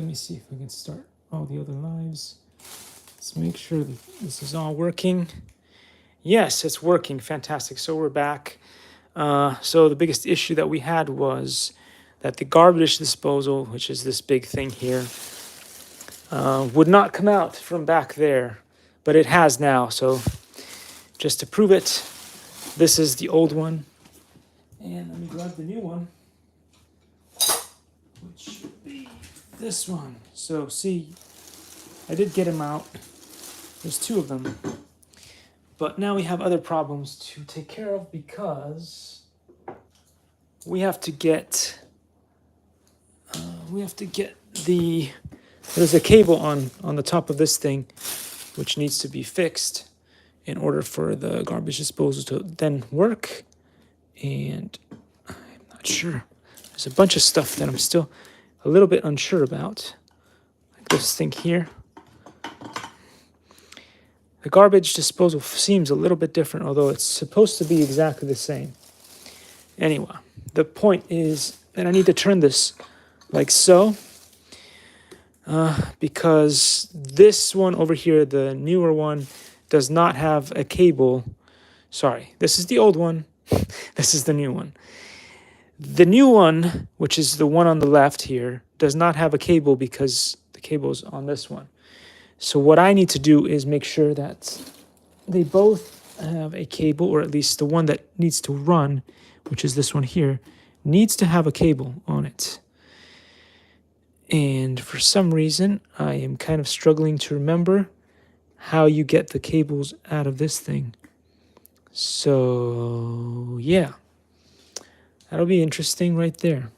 Let me see if we can start all the other lives. Let's make sure that this is all working. Yes, it's working. Fantastic. So we're back. So the biggest issue that we had was that the garbage disposal, which is this big thing here, would not come out from back there, but it has now. So just to prove it, this is the old one. And let me grab the new one, which should be this one. So see, I did get him out. There's two of them. But now we have other problems to take care of because we have to get there's a cable on the top of this thing which needs to be fixed in order for the garbage disposal to then work. And I'm not sure. There's a bunch of stuff that I'm still a little bit unsure about. Like this thing here. The garbage disposal seems a little bit different, although it's supposed to be exactly the same. Anyway, the point is that I need to turn this like so, because this one over here, the newer one, does not have a cable. Sorry, this is the old one. This is the new one. The new one, which is the one on the left here, does not have a cable because the cable is on this one. So what I need to do is make sure that they both have a cable, or at least the one that needs to run, which is this one here, needs to have a cable on it. And for some reason, I am kind of struggling to remember how you get the cables out of this thing. So, yeah. That'll be interesting right there.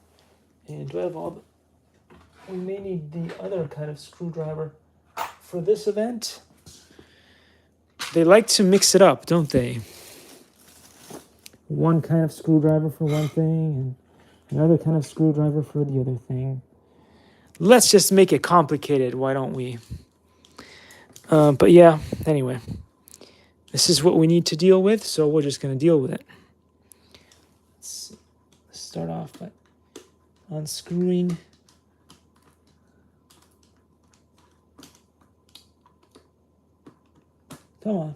And do I have all the... We may need the other kind of screwdriver for this event. They like to mix it up, don't they? One kind of screwdriver for one thing and another kind of screwdriver for the other thing. Let's just make it complicated, why don't we? But yeah, anyway. This is what we need to deal with, so we're just going to deal with it. Let's start off by unscrewing. Come on.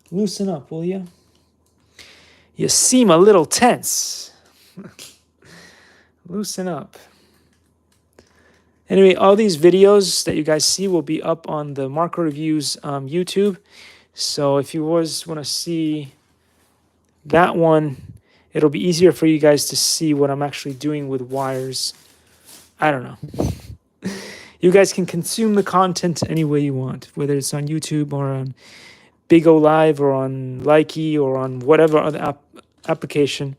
Loosen up, will you? You seem a little tense. Loosen up. Anyway, all these videos that you guys see will be up on the Marco Reviews YouTube. So if you always want to see that one, it'll be easier for you guys to see what I'm actually doing with wires. I don't know. You guys can consume the content any way you want, whether it's on YouTube or on Big O Live or on Likey or on whatever other application.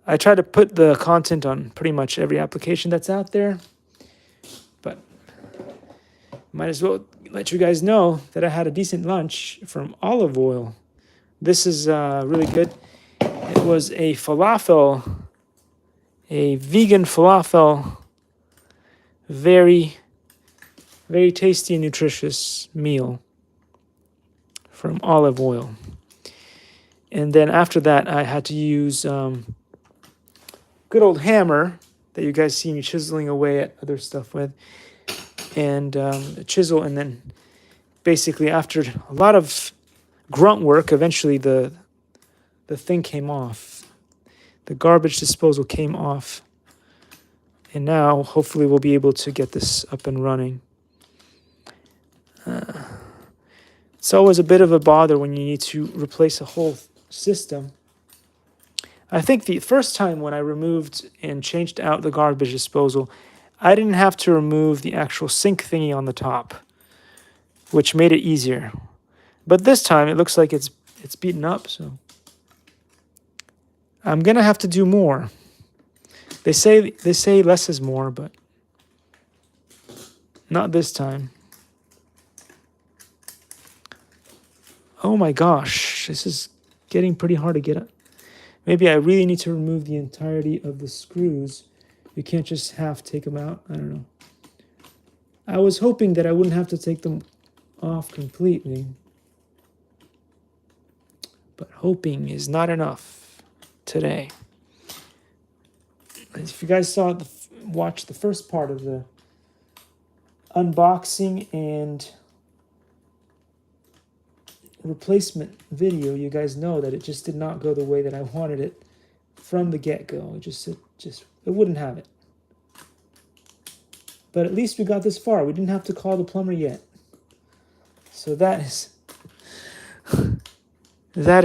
I try to put the content on pretty much every application that's out there, but might as well let you guys know that I had a decent lunch from Olive Oil. This is really good. It was a falafel, a vegan falafel. Very, very tasty and nutritious meal from Olive Oil. And then after that, I had to use good old hammer that you guys see me chiseling away at other stuff with. And a chisel, and then basically after a lot of grunt work, eventually the thing came off. The garbage disposal came off. And now, hopefully, we'll be able to get this up and running. It's always a bit of a bother when you need to replace a whole system. I think the first time when I removed and changed out the garbage disposal, I didn't have to remove the actual sink thingy on the top, which made it easier. But this time, it looks like it's beaten up, so I'm going to have to do more. They say less is more, but not this time. Oh my gosh, this is getting pretty hard to get at. Maybe I really need to remove the entirety of the screws. You can't just half take them out. I don't know. I was hoping that I wouldn't have to take them off completely. But hoping is not enough today. If you guys saw watched the first part of the unboxing and replacement video, you guys know that it just did not go the way that I wanted it from the get-go. It wouldn't have it. But at least we got this far. We didn't have to call the plumber yet. So that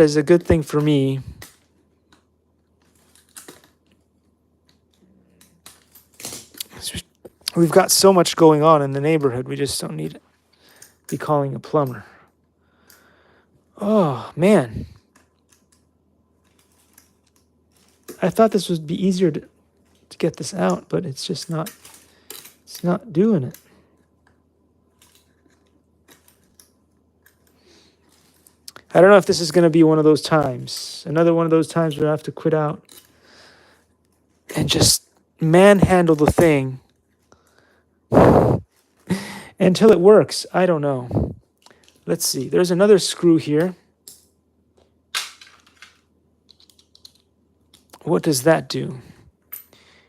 is a good thing for me. We've got so much going on in the neighborhood, we just don't need to be calling a plumber. Oh, man. I thought this would be easier to get this out, but it's just not, it's not doing it. I don't know if this is going to be one of those times. Another one of those times where I have to quit out and just manhandle the thing until it works. I don't know. Let's see. There's another screw here. What does that do?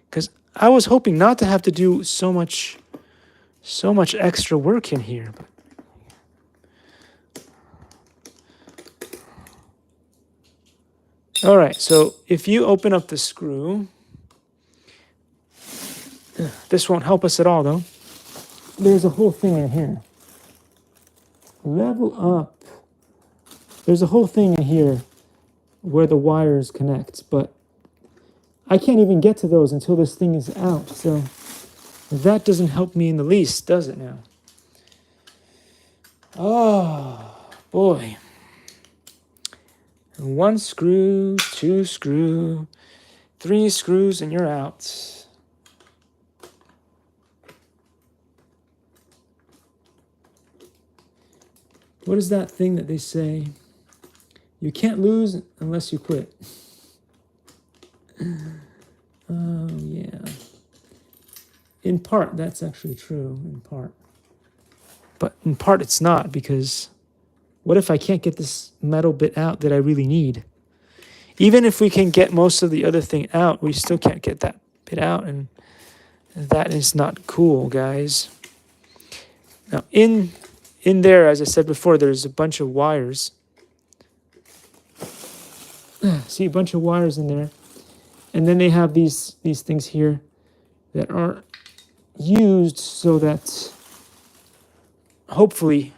Because I was hoping not to have to do so much extra work in here. All right, so if you open up the screw, this won't help us at all, though. There's a whole thing in here. Level up. There's a whole thing in here where the wires connect, but I can't even get to those until this thing is out, so that doesn't help me in the least, does it now? Oh, boy. One screw, two screw, three screws, and you're out. What is that thing that they say? You can't lose unless you quit. Oh, yeah. In part, that's actually true, in part. But in part, it's not, because what if I can't get this metal bit out that I really need? Even if we can get most of the other thing out, we still can't get that bit out, and that is not cool, guys. Now, in there, as I said before, there's a bunch of wires. See, a bunch of wires in there. And then they have these things here that are used so that hopefully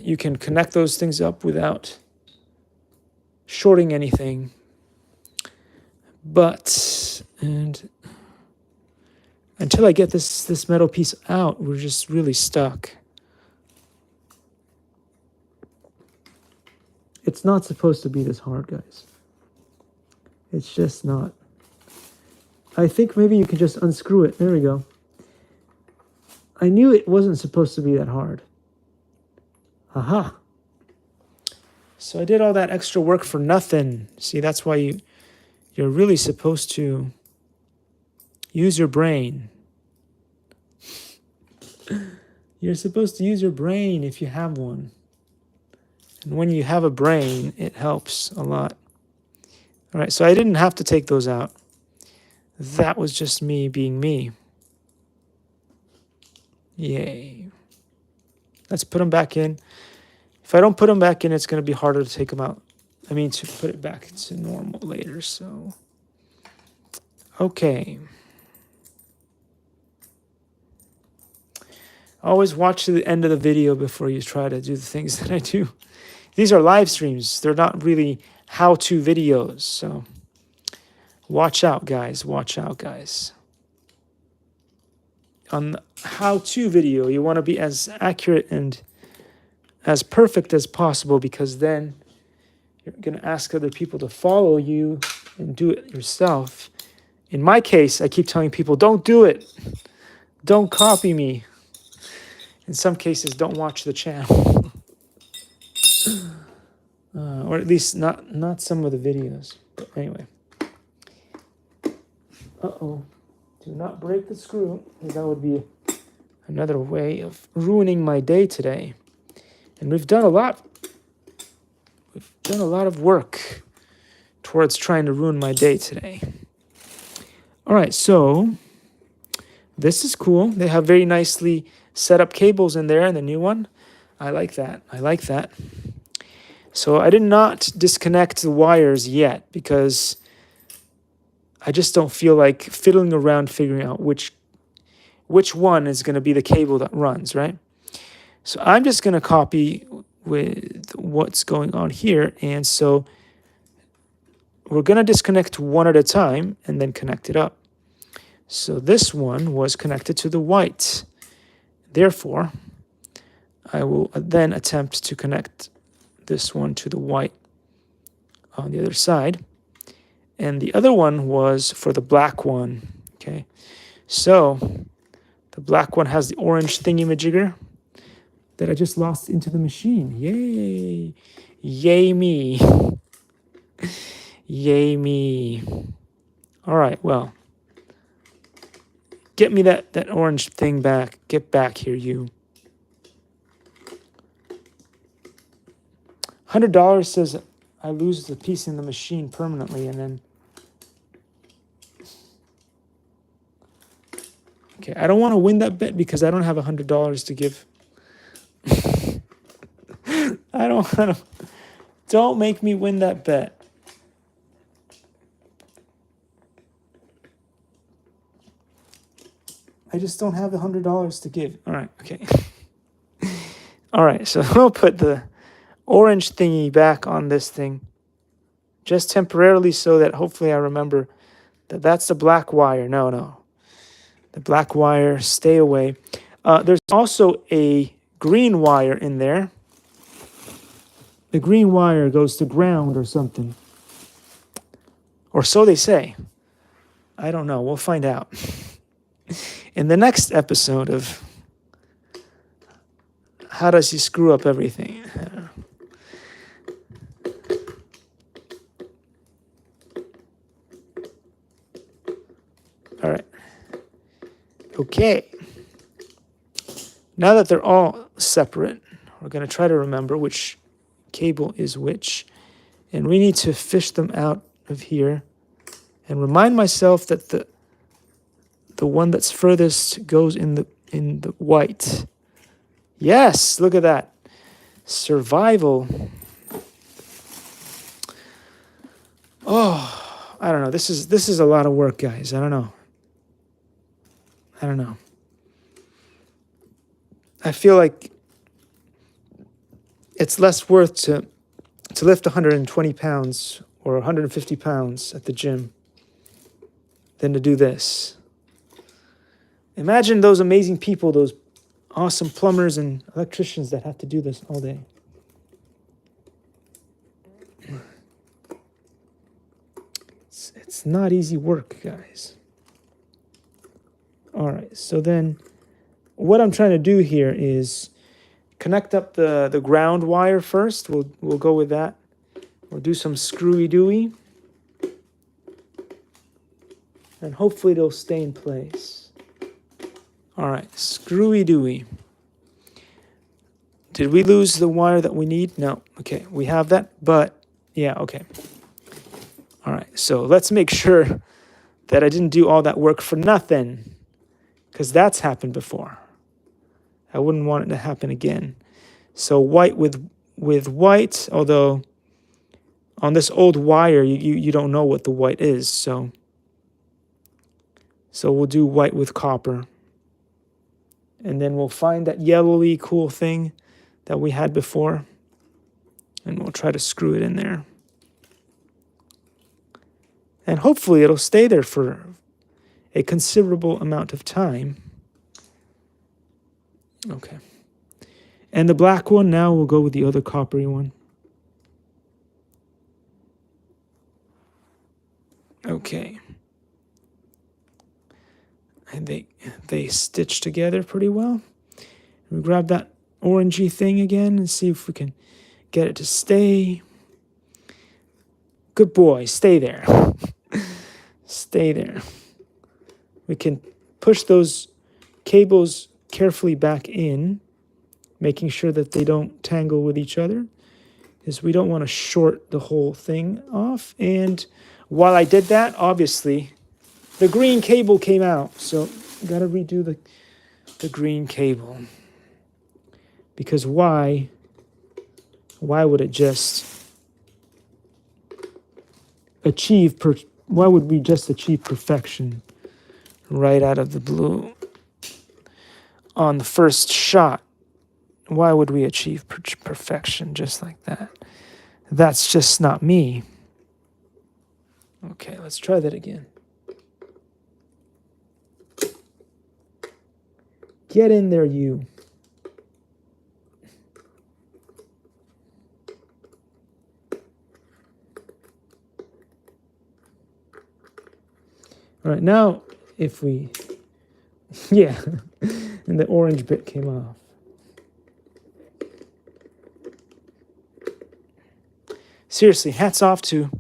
you can connect those things up without shorting anything. But, and until I get this metal piece out, we're just really stuck. It's not supposed to be this hard, guys. It's just not. I think maybe you can just unscrew it. There we go. I knew it wasn't supposed to be that hard. Aha. So I did all that extra work for nothing. See, that's why you're really supposed to use your brain. You're supposed to use your brain if you have one. And when you have a brain, it helps a lot. All right, so I didn't have to take those out. That was just me being me. Yay. Let's put them back in. If I don't put them back in, it's going to be harder to take them out. I mean, to put it back to normal later, so. Okay. Always watch to the end of the video before you try to do the things that I do. These are live streams. They're not really how-to videos, so watch out, guys. Watch out, guys. On the how-to video, you want to be as accurate and as perfect as possible, because then you're going to ask other people to follow you and do it yourself. In my case, I keep telling people, don't do it. Don't copy me. In some cases, don't watch the channel. Or at least not some of the videos. But anyway. Uh-oh. Do not break the screw. That would be another way of ruining my day today. And we've done a lot of work towards trying to ruin my day today. All right, so this is cool. They have very nicely set up cables in there in the new one. I like that. I like that. So I did not disconnect the wires yet because I just don't feel like fiddling around figuring out which one is going to be the cable that runs, right? So I'm just going to copy with what's going on here. And so we're going to disconnect one at a time and then connect it up. So this one was connected to the white. Therefore, I will then attempt to connect this one to the white on the other side. And the other one was for the black one. Okay, so the black one has the orange thingy-majigger that I just lost into the machine. Yay! Yay me! Yay me! All right, well, get me that orange thing back. Get back here, you. $100 says I lose the piece in the machine permanently, and then... Okay, I don't want to win that bet because I don't have $100 to give. I don't want to... Don't make me win that bet. I just don't have the $100 to give. All right, okay. All right, so we'll put the orange thingy back on this thing just temporarily so that hopefully I remember that that's the black wire. No. The black wire, stay away. There's also a green wire in there. The green wire goes to ground or something. Or so they say. I don't know. We'll find out. In the next episode of How Does He Screw Up Everything? All right. Okay. Now that they're all separate, we're going to try to remember which cable is which. And we need to fish them out of here and remind myself that the one that's furthest goes in the white. Yes, look at that. Survival. Oh, I don't know. This is a lot of work, guys. I don't know. I feel like it's less worth to lift 120 pounds or 150 pounds at the gym than to do this. Imagine those amazing people, those awesome plumbers and electricians that have to do this all day. It's not easy work, guys. All right, so then what I'm trying to do here is connect up the ground wire first. We'll go with that. We'll do some screwy-dooey. And hopefully it'll stay in place. All right, screwy-dooey. Did we lose the wire that we need? No. Okay, we have that, but yeah, okay. All right, so let's make sure that I didn't do all that work for nothing, because that's happened before. I wouldn't want it to happen again. So white with white, although on this old wire, you don't know what the white is, so we'll do white with copper. And then we'll find that yellowy cool thing that we had before, and we'll try to screw it in there. And hopefully it'll stay there for a considerable amount of time. Okay. And the black one, now we'll go with the other coppery one. Okay. And they stitch together pretty well. We grab that orangey thing again and see if we can get it to stay. Good boy, stay there. Stay there. We can push those cables carefully back in, making sure that they don't tangle with each other, because we don't want to short the whole thing off. And while I did that, obviously, The green cable came out, so gotta redo the green cable. Because why would it just why would we just achieve perfection right out of the blue on the first shot? Why would we achieve perfection just like that? That's just not me. Okay, let's try that again. Get in there, you. All right, now if we, yeah, and the orange bit came off. Seriously, hats off to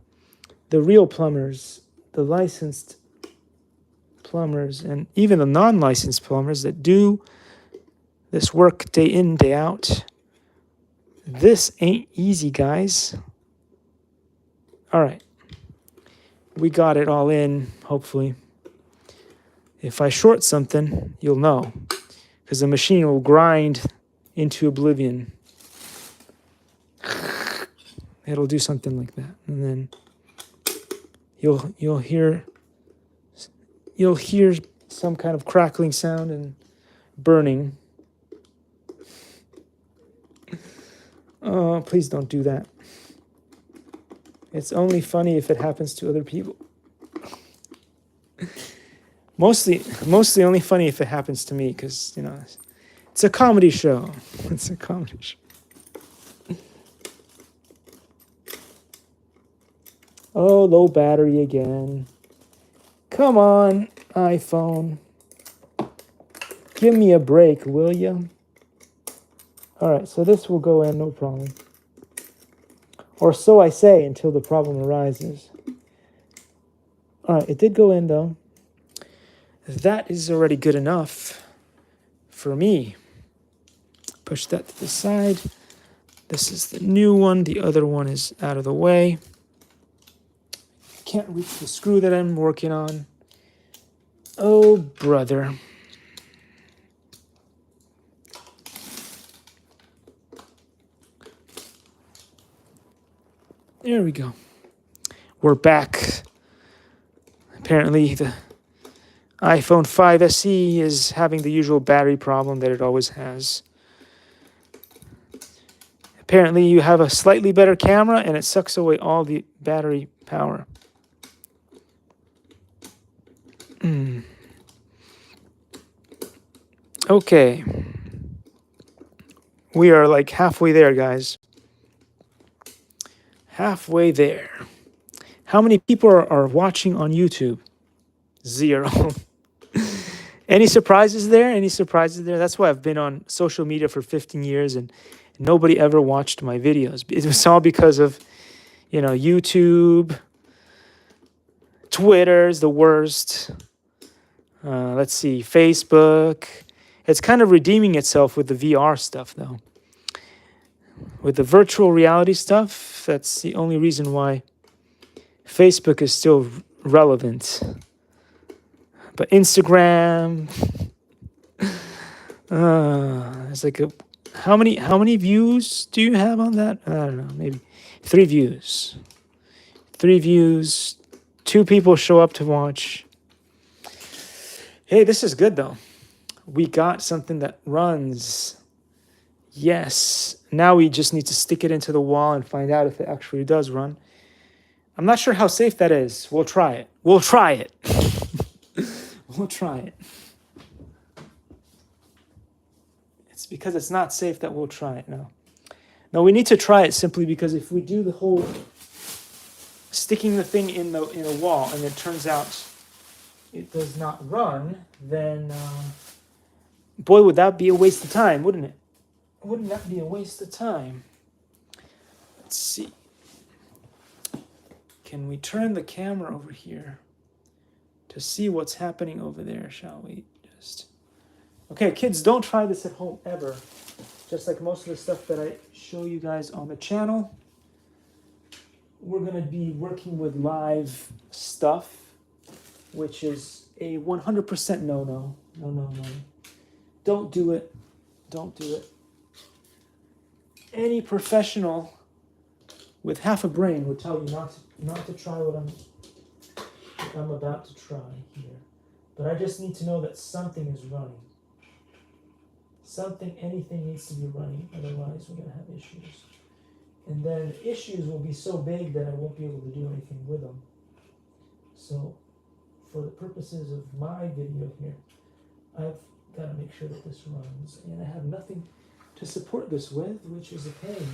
the real plumbers, the licensed plumbers, and even the non-licensed plumbers that do this work day in, day out. This ain't easy, guys. All right. We got it all in, hopefully. If I short something, you'll know, because the machine will grind into oblivion. It'll do something like that, and then you'll hear some kind of crackling sound and burning. Oh, please don't do that. It's only funny if it happens to other people. Mostly only funny if it happens to me, because, you know, it's a comedy show. It's a comedy show. Oh, low battery again. Come on, iPhone. Give me a break, will you? All right, so this will go in, no problem. Or so I say until the problem arises. All right, it did go in, though. That is already good enough for me. Push that to the side. This is the new one. The other one is out of the way. Can't reach the screw that I'm working on. Oh, brother. There we go. We're back. Apparently, the iPhone 5 SE is having the usual battery problem that it always has. Apparently, you have a slightly better camera, and it sucks away all the battery power. Okay. We are like halfway there, guys. Halfway there. How many people are watching on YouTube? 0. Any surprises there? Any surprises there? That's why I've been on social media for 15 years and nobody ever watched my videos. It was all because of, you know, YouTube. Twitter's the worst. Let's see, Facebook. It's kind of redeeming itself with the VR stuff, though. With the virtual reality stuff, that's the only reason why Facebook is still relevant. But Instagram, it's like how many views do you have on that? I don't know, maybe 3 views. 3 views, 2 people show up to watch. Hey, this is good though. We got something that runs. Yes. Now we just need to stick it into the wall and find out if it actually does run. I'm not sure how safe that is. We'll try it. We'll try it. We'll try it. It's because it's not safe that we'll try it now. No, we need to try it simply because if we do the whole sticking the thing in a wall and it turns out it does not run, then boy, would that be a waste of time, wouldn't it? Wouldn't that be a waste of time? Let's see. Can we turn the camera over here to see what's happening over there, shall we? Just okay, kids, don't try this at home ever. Just like most of the stuff that I show you guys on the channel. We're going to be working with live stuff. which is a 100% no. No. Don't do it. Don't do it. Any professional with half a brain would tell you not to try what I'm about to try here. But I just need to know that something is running. Anything needs to be running, otherwise we're going to have issues. And then issues will be so big that I won't be able to do anything with them. So for the purposes of my video here, I've got to make sure that this runs. And I have nothing to support this with, which is a pain.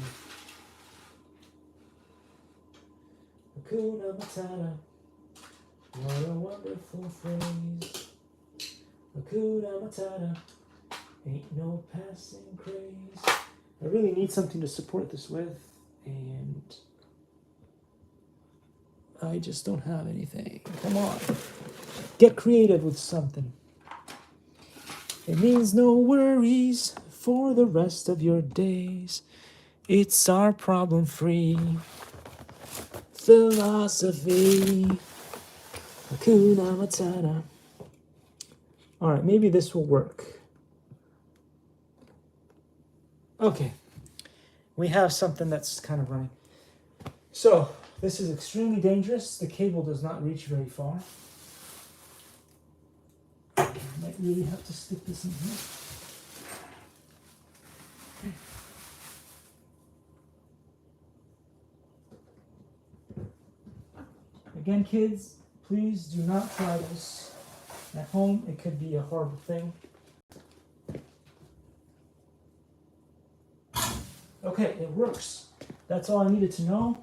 Hakuna Matata, what a wonderful phrase. Hakuna Matata, ain't no passing craze. I really need something to support this with, and I just don't have anything. Come on. Get creative with something. It means no worries for the rest of your days. It's our problem-free philosophy. Hakuna Matata. All right, maybe this will work. Okay, we have something that's kind of running. So this is extremely dangerous. The cable does not reach very far. I might really have to stick this in here. Again, kids, please do not try this at home. It could be a horrible thing. Okay, it works. That's all I needed to know.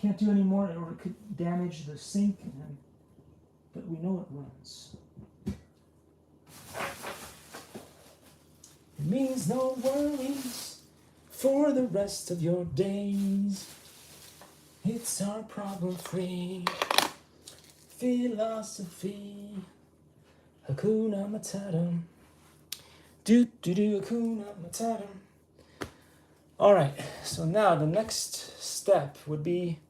Can't do any more or it could damage the sink, but we know it runs. It means no worries for the rest of your days. It's our problem-free philosophy. Hakuna Matata. Hakuna Matata. All right, so now the next step would be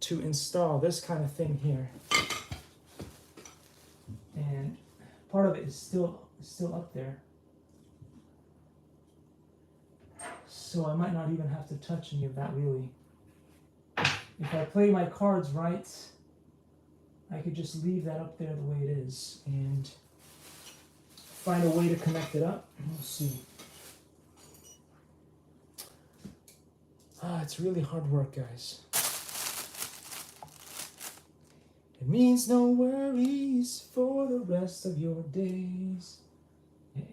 to install this kind of thing here. And part of it is still up there. So I might not even have to touch any of that really. If I play my cards right, I could just leave that up there the way it is and find a way to connect it up. We'll see. It's really hard work, guys. It means no worries for the rest of your days.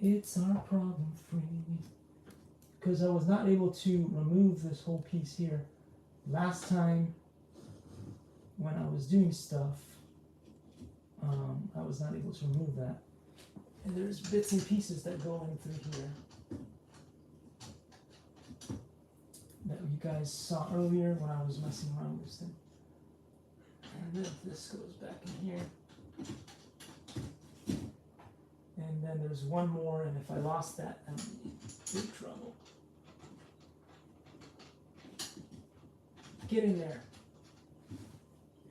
It's our problem free. Because I was not able to remove this whole piece here. Last time when I was doing stuff, I was not able to remove that. And there's bits and pieces that go in through here that you guys saw earlier when I was messing around with this thing. And then this goes back in here. And then there's one more, and if I lost that, I'm in big trouble. Get in there.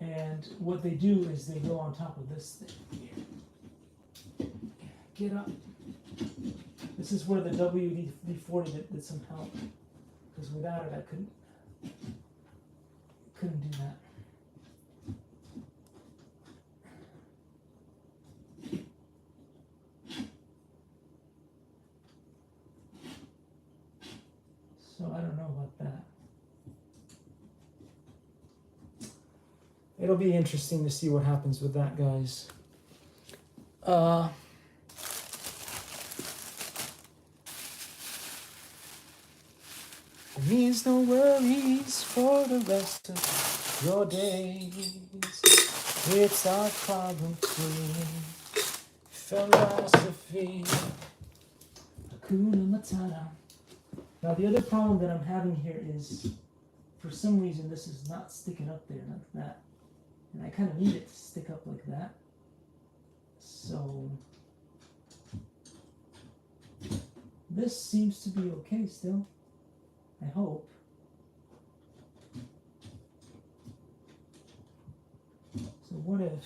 And what they do is they go on top of this thing here. Get up. This is where the WD-40 did some help. Because without it, I couldn't do that. So I don't know about that. It'll be interesting to see what happens with that, guys. It means no worries for the rest of your days. It's our problem-free philosophy. Hakuna Matata. Now the other problem that I'm having here is, for some reason, this is not sticking up there like that. And I kind of need it to stick up like that. So this seems to be okay still. I hope. So what if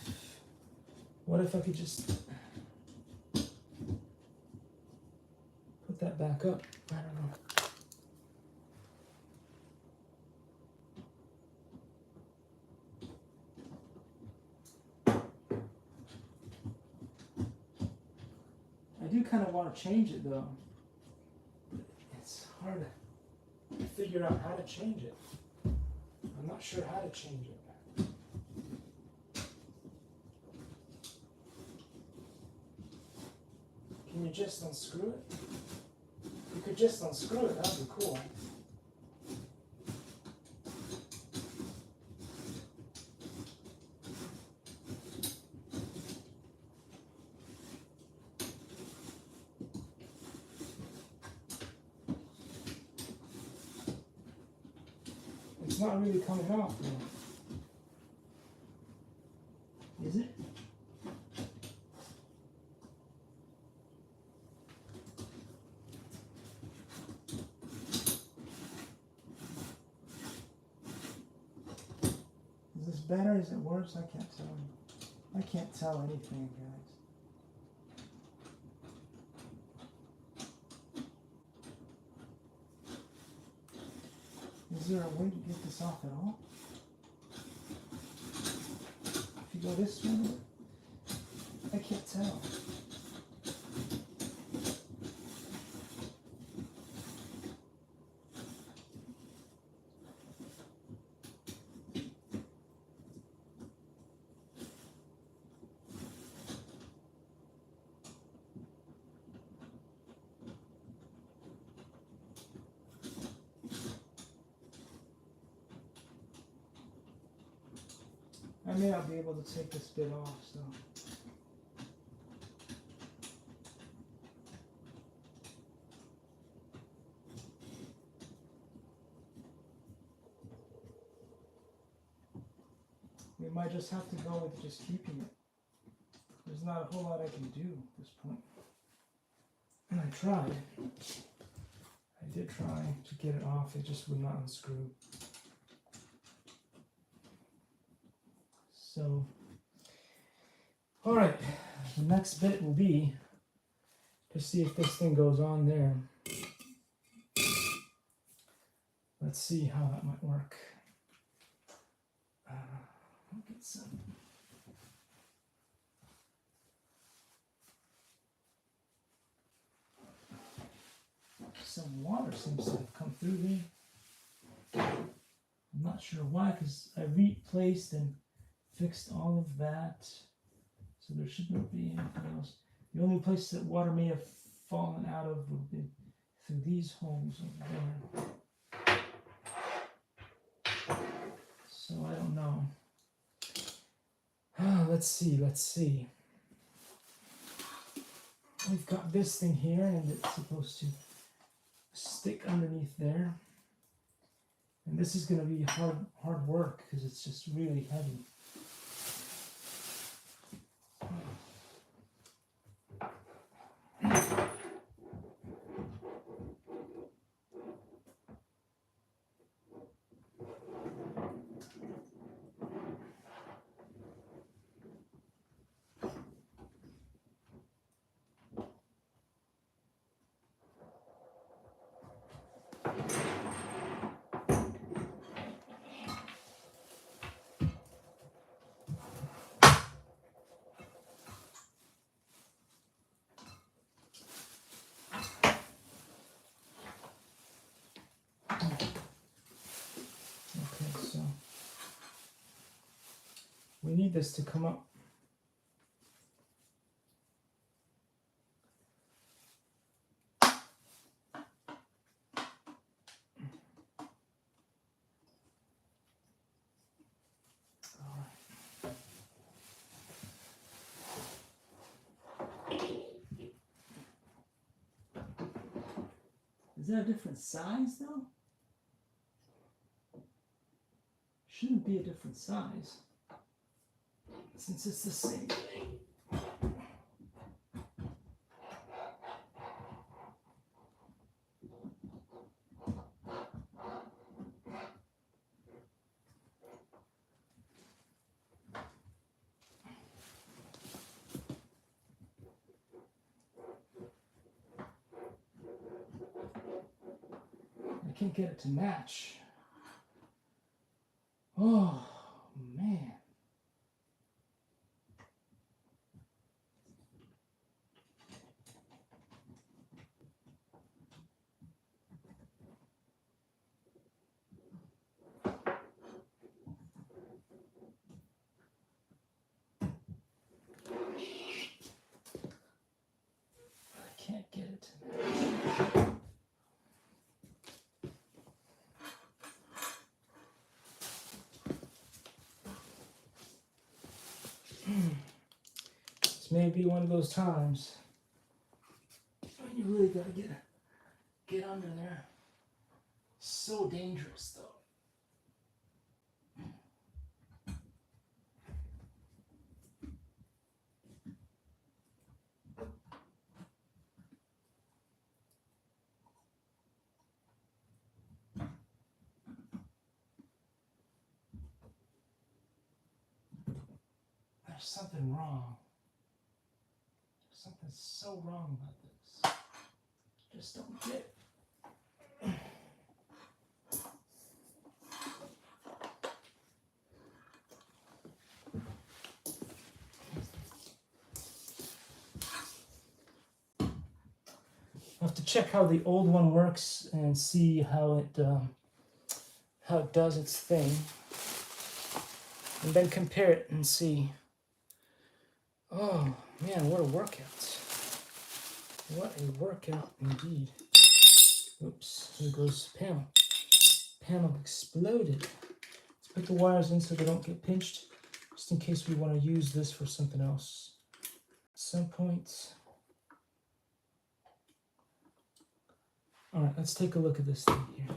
What if I could just put that back up? I don't know. I do kind of want to change it though. It's hard to figure out how to change it. I'm not sure how to change it. Can you just unscrew it? You could just unscrew it, that would be cool. It's not really coming off though. Is it? Is this better? Is it worse? I can't tell. I can't tell anything, guys. Is there a way to get this off at all? If you go this way, I can't tell. I may not be able to take this bit off, so. We might just have to go with just keeping it. There's not a whole lot I can do at this point. And I tried. I did try to get it off, it just would not unscrew. So, all right, the next bit will be to see if this thing goes on there. Let's see how that might work. I'll get some water seems to have come through there. I'm not sure why, because I replaced and fixed all of that, so there should not be anything else. The only place that water may have fallen out of would be through these holes over there. So I don't know. Let's see. We've got this thing here, and it's supposed to stick underneath there. And this is going to be hard work because it's just really heavy. We need this to come up. Is that a different size though? Shouldn't be a different size, since it's the same thing. can't get it to match. Oh, man. I can't get it to match. This may be one of those times when you really gotta get under there. So dangerous, though. There's something wrong. There's something so wrong about this. Just don't get it. I have to check how the old one works and see how it does its thing, and then compare it and see. Oh man, what a workout! What a workout indeed. Oops, here goes the panel. Panel exploded. Let's put the wires in so they don't get pinched, just in case we want to use this for something else at some point. All right, let's take a look at this thing here.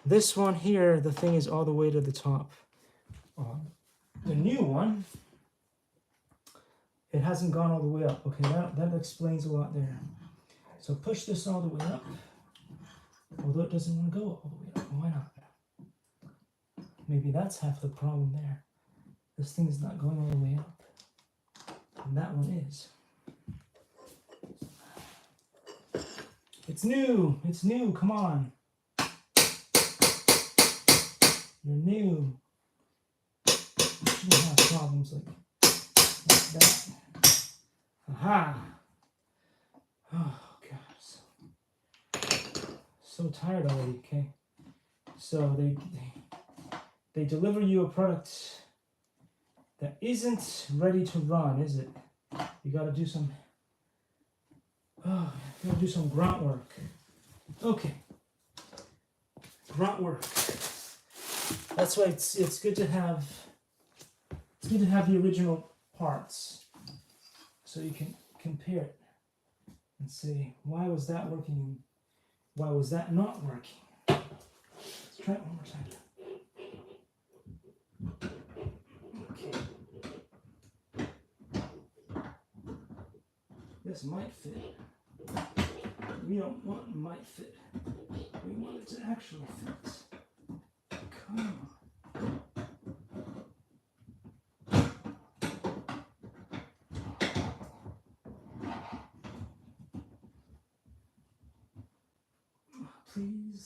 This one here, the thing is all the way to the top. The new one, it hasn't gone all the way up. Okay, that explains a lot there. So push this all the way up. Although it doesn't want to go all the way up. Why not? Maybe that's half the problem there. This thing is not going all the way up. And that one is. It's new. It's new. Come on. You're new. You shouldn't have problems like that. Aha. Oh, God. So tired already, okay? So they deliver you a product that isn't ready to run, is it? You got to do some grunt work. Okay. Grunt work. That's why it's good to have the original parts so you can compare it and say, why was that working and why was that not working? Let's try it one more time. Okay. This might fit. We don't want might fit. We want it to actually fit. Come on. Please.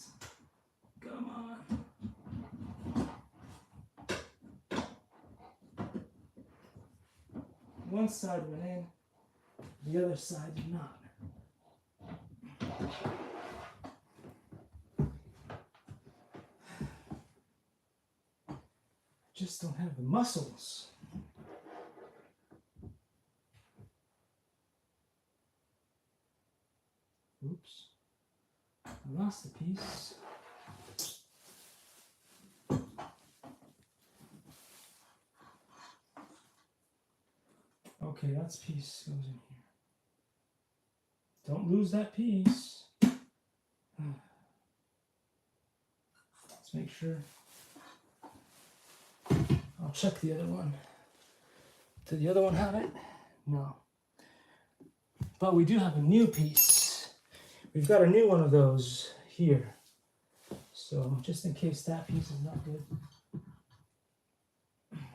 Come on. One side went in, the other side did not. Just don't have the muscles. Oops. I lost a piece. Okay, that's piece goes in here. Don't lose that piece. Let's make sure. I'll check the other one. Did the other one have it? No. But we do have a new piece. We've got a new one of those here. So just in case that piece is not good.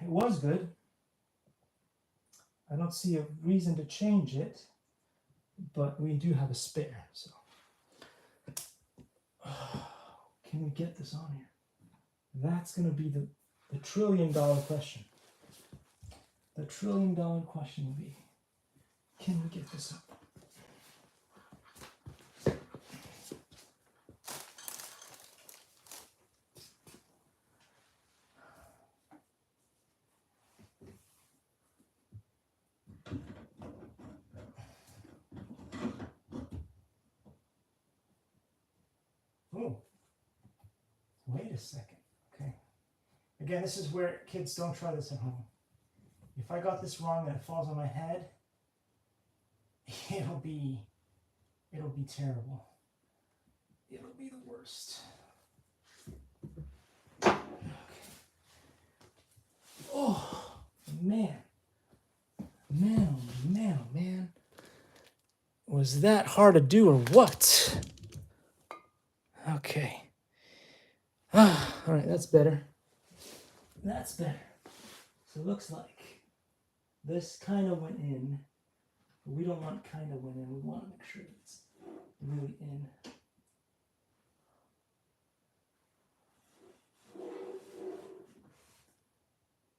It was good. I don't see a reason to change it, but we do have a spare. So Can we get this on here? That's going to be the $1 trillion question. The $1 trillion question will be, can we get this up? Oh, wait a second. Okay. Again, this is where kids don't try this at home. If I got this wrong and it falls on my head, it'll be terrible. It'll be the worst. Okay. Oh, man. Man, oh man, oh man. Was that hard to do or what? Okay. All right, that's better. That's better. So it looks like this kind of went in, but we don't want kind of went in. We want to make sure it's really in. We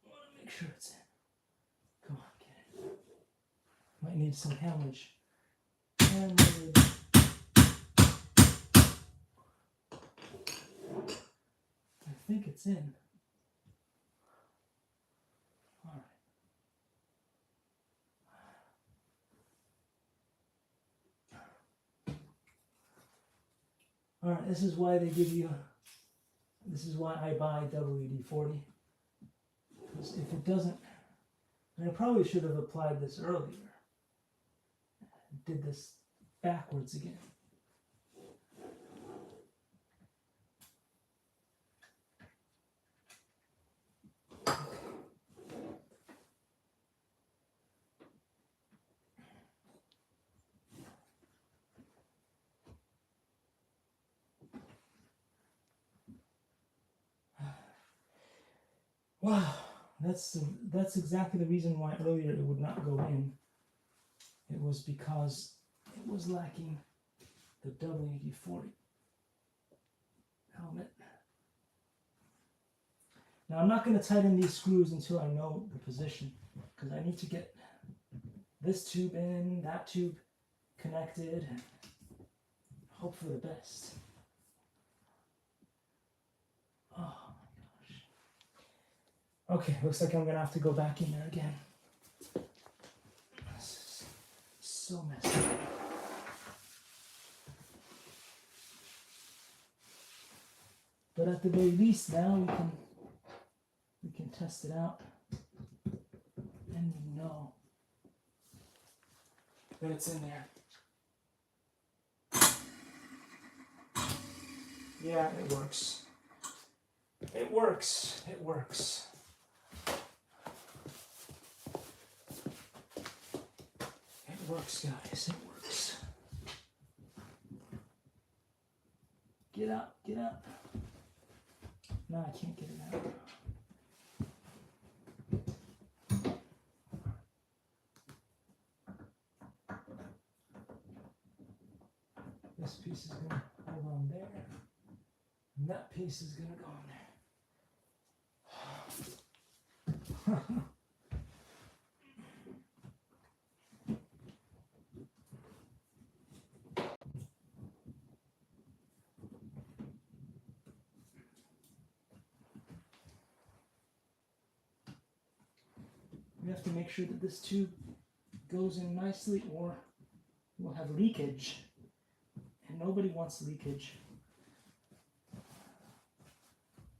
want to make sure it's in. Come on, get it. Might need some hammerage. I think it's in. All right. All right, this is why they give you, this is why I buy WD-40. Because if it doesn't, and I probably should have applied this earlier. Did this backwards again. Wow, that's exactly the reason why earlier it would not go in. It was because it was lacking the WD-40 helmet. Now I'm not going to tighten these screws until I know the position, because I need to get this tube in, that tube connected, and hope for the best. Oh. Okay, looks like I'm gonna have to go back in there again. This is so messy. But at the very least now we can test it out. And we know that it's in there. Yeah, it works. It works. It works. It works, guys. It works. Get up. Get up. No, I can't get it out. This piece is going to hold on there. And that piece is going to go on there. We have to make sure that this tube goes in nicely or we'll have leakage. And nobody wants leakage.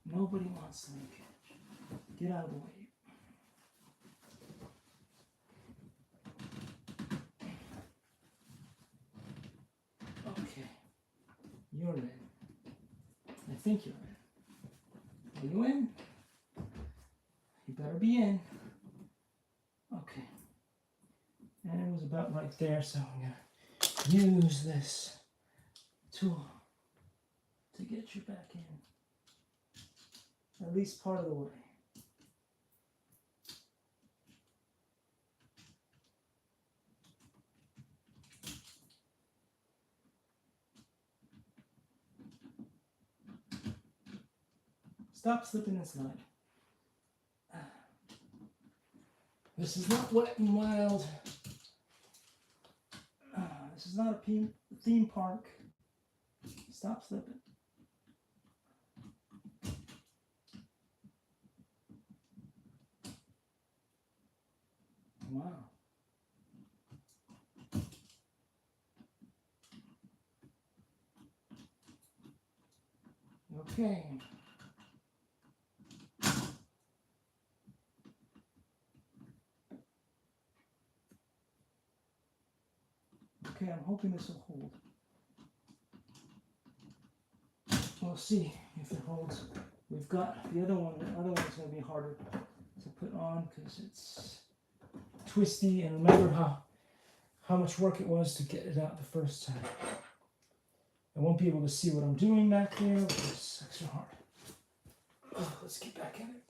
Nobody wants leakage. Get out of the way. Okay. You're in. I think you're in. Are you in? You better be in. Okay. And it was about right there, so I'm going to use this tool to get you back in. At least part of the way. Stop slipping and sliding. This is not Wet and Wild. This is not a theme park. Stop slipping. Wow. Okay. Okay, I'm hoping this will hold. We'll see if it holds. We've got the other one. The other one's going to be harder to put on because it's twisty, and remember how much work it was to get it out the first time. I won't be able to see what I'm doing back there, which is extra hard. Oh, let's get back in it.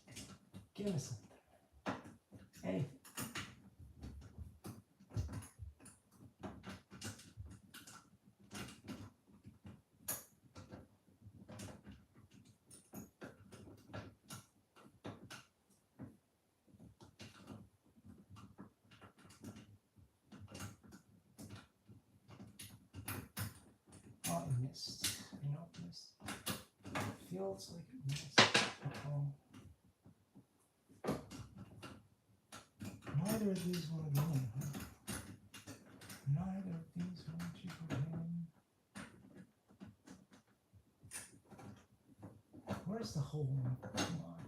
Okay. Give us something. Anything. Oh, it missed. You know, it missed. It feels like it missed. Uh-oh. Neither of these want to go in, huh? Neither of these want you to go in. Where's the hole? Come on.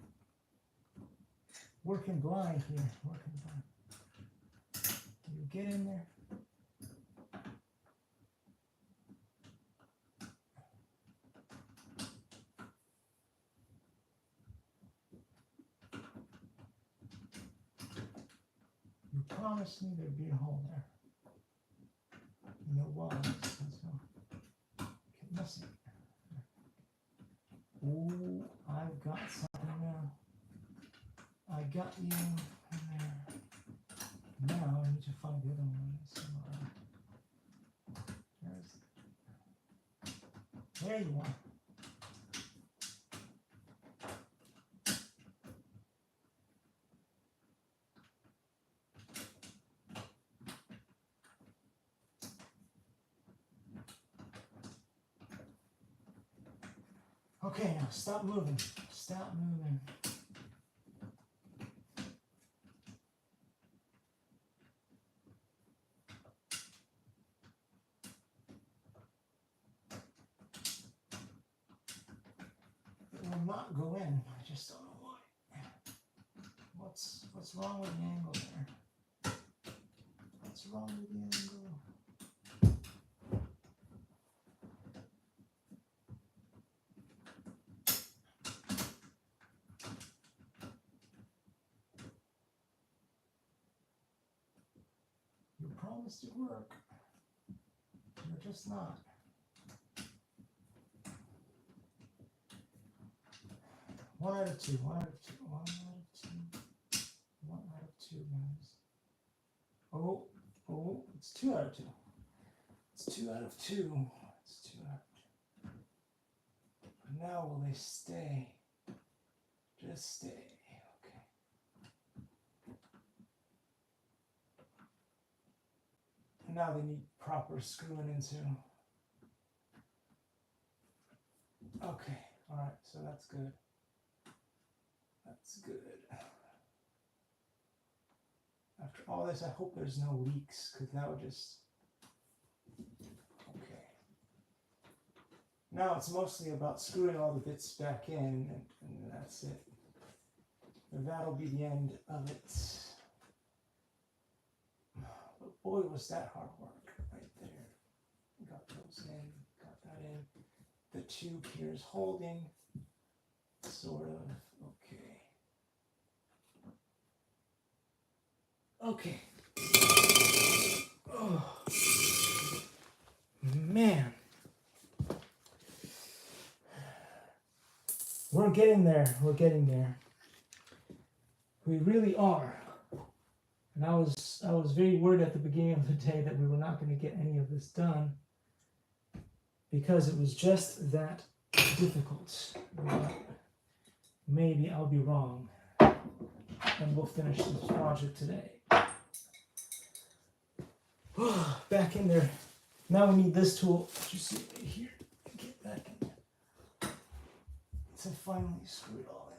Working blind here. Working blind. You get in there. You promised me there'd be a hole there. And there was. So keep missing. Ooh, I've got something now. I got you in there. Now I need to find the other one somewhere. There you are. Okay, now stop moving. Stop moving. It will not go in. I just don't know why. What's wrong with the angle there? What's wrong with the angle? You promised it would work. You're just not. One out of two. One out of two. One out of two. One out of two, guys. Oh, it's 2 out of 2. It's 2 out of 2. It's 2 out of 2. But now will they stay? Just stay. Okay. And now they need proper screwing into. Okay. All right. So that's good. That's good. After all this, I hope there's no leaks, because that would just... Okay. Now it's mostly about screwing all the bits back in, and that's it. That'll be the end of it. But boy, was that hard work right there. Got those in, got that in. The tube here is holding, sort of. Okay. Oh, man. getting there. We're getting there. We really are. And I was very worried at the beginning of the day that we were not going to get any of this done because it was just that difficult. But maybe I'll be wrong, and we'll finish this project today. Back in there. Now we need this tool. You see right here. Get back in there. So finally screw it all in.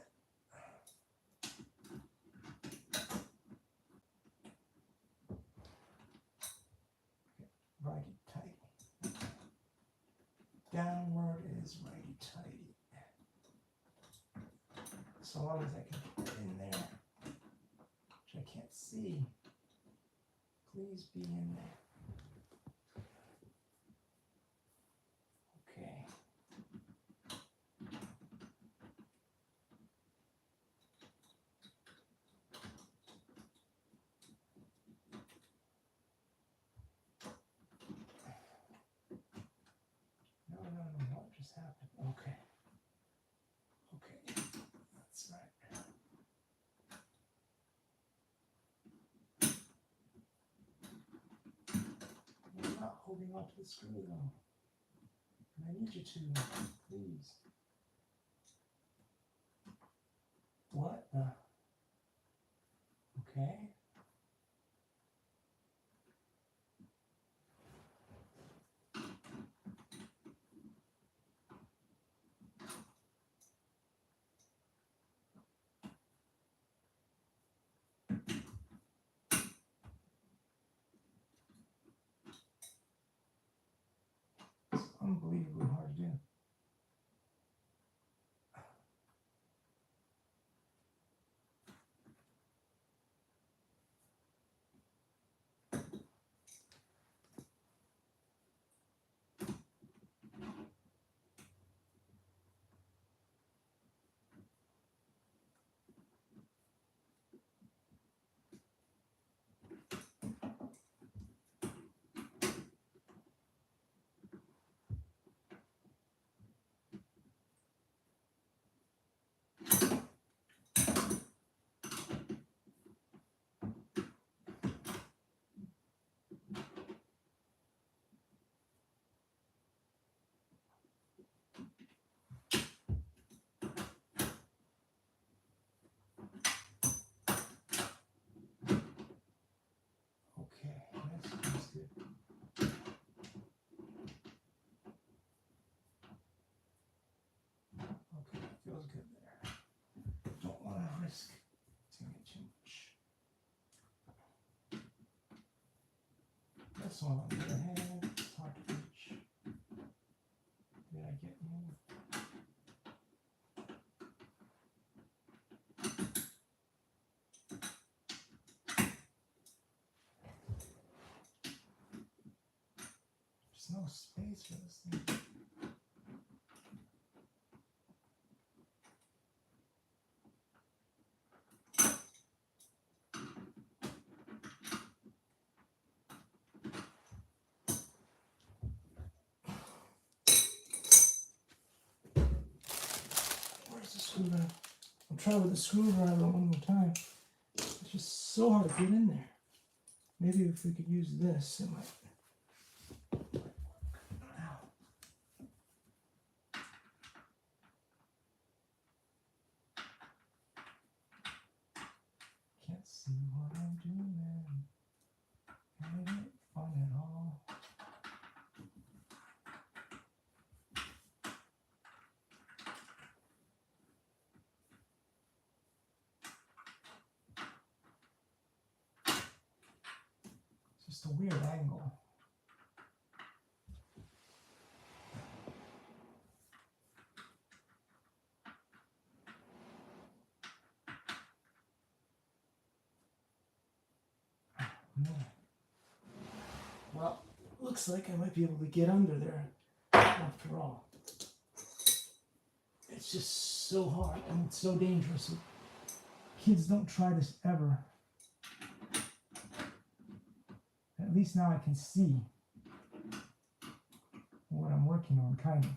Righty tighty. Downward is righty tighty. So long as I can put it in there, which I can't see. Please be in there. Okay. No, what just happened? Okay. Okay, that's right. You're not holding on to the screw though. And I need you to, please. What the? Okay. It's unbelievably hard to do. That's good. Okay, feels good there. Don't want to risk taking too much. This one on the other hand, it's hard to reach. Did I get moved? There's no space for this thing. Where's the screwdriver? I'll try with the screwdriver one more time. It's just so hard to get in there. Maybe if we could use this, it might. Can't see what I'm doing. It ain't fun at all. It's just a weird angle. No. Well, looks like I might be able to get under there after all. It's just so hard and it's so dangerous. Kids don't try this ever. At least now I can see what I'm working on, kind of.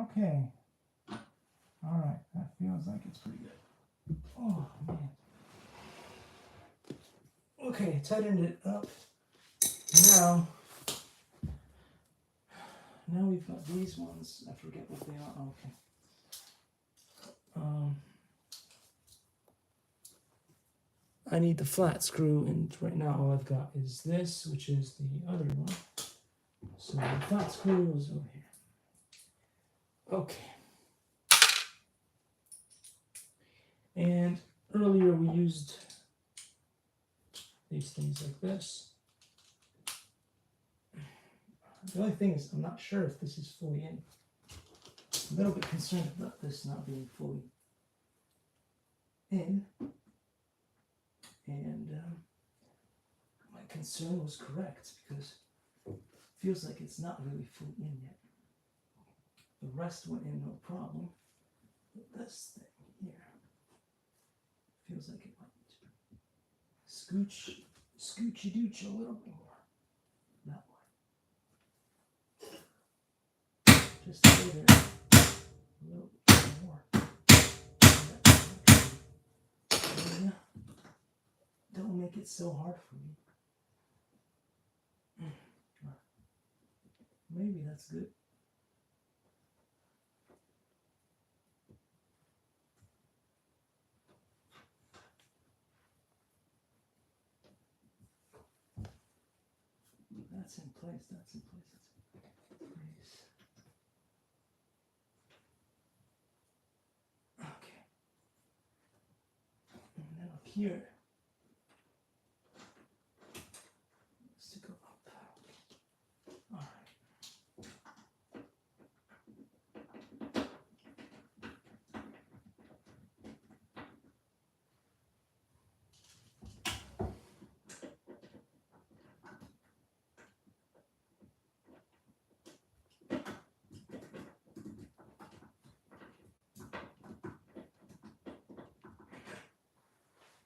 Okay. All right, that feels like it's pretty good. Oh, man. Okay, tightened it up. Now we've got these ones. I forget what they are. Okay. I need the flat screw, and right now all I've got is this, which is the other one. So the flat screw is over here. Okay. And earlier we used these things like this. The only thing is I'm not sure if this is fully in. I'm a little bit concerned about this not being fully in. And my concern was correct because it feels like it's not really fully in yet. The rest went in no problem. But this thing here feels like it might scoochy dooch a little bit more. That way. Just a little bit more. Don't make it so hard for me. Maybe that's good. That's in place, that's in place, that's in place. Okay. And then up here, let's to go up. All right.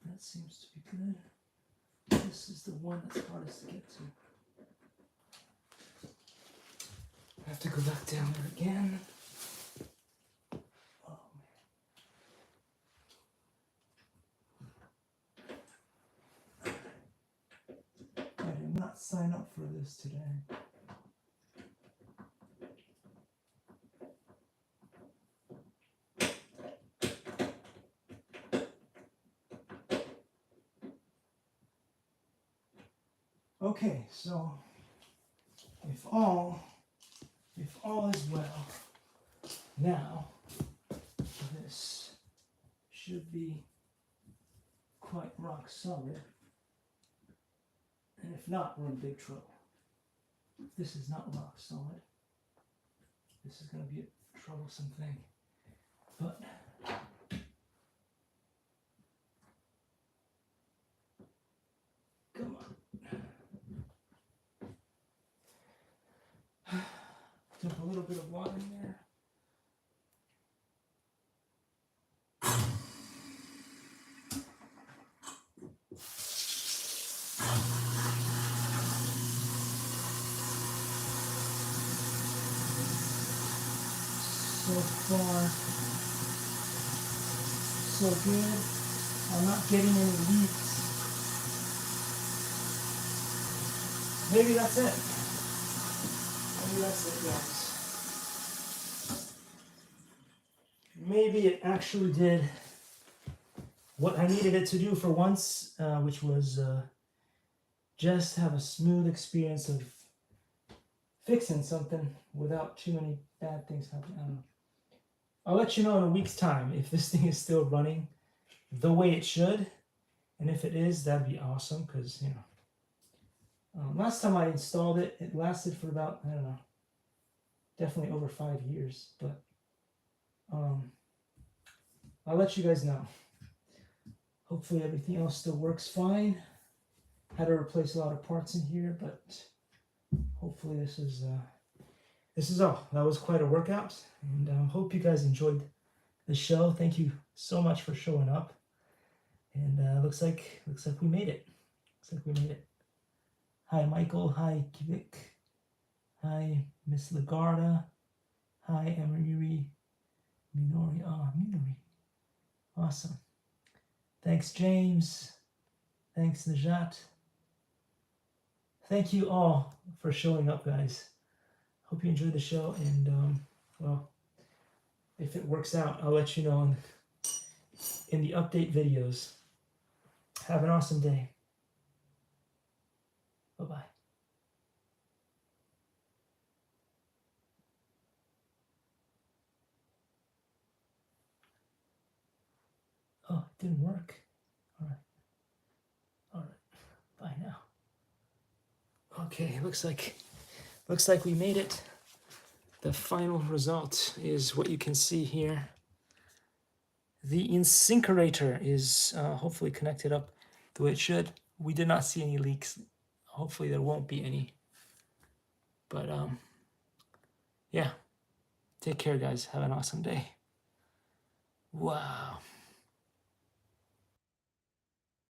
That seems to be good. This is the one that's hardest to get to. I have to go back down there again. Oh man. I did not sign up for this today. Okay, so if all is well, now this should be quite rock solid. And if not, we're in big trouble. If this is not rock solid, this is going to be a troublesome thing. But come on. Dump a little bit of water in there. So far, so good. I'm not getting any leaks. Maybe that's it. Maybe that's it, guys. Maybe it actually did what I needed it to do for once, which was just have a smooth experience of fixing something without too many bad things happening. I don't know. I'll let you know in a week's time if this thing is still running the way it should. And if it is, that'd be awesome because, you know, last time I installed it, it lasted for about, I don't know, definitely over 5 years. But I'll let you guys know. Hopefully everything else still works fine. Had to replace a lot of parts in here, but hopefully this is all. That was quite a workout, and hope you guys enjoyed the show. Thank you so much for showing up. And looks like we made it. Looks like we made it. Hi Michael. Hi Kivik. Hi Miss Lagarda. Hi, Emery Minori. Oh, Minori. Awesome. Thanks, James. Thanks, Najat. Thank you all for showing up, guys. Hope you enjoyed the show, and well, if it works out, I'll let you know in the update videos. Have an awesome day. Bye-bye. Oh, it didn't work. All right. All right. Bye now. Okay, looks like we made it. The final result is what you can see here. The incinerator is hopefully connected up the way it should. We did not see any leaks. Hopefully there won't be any. But yeah, take care, guys. Have an awesome day. Wow.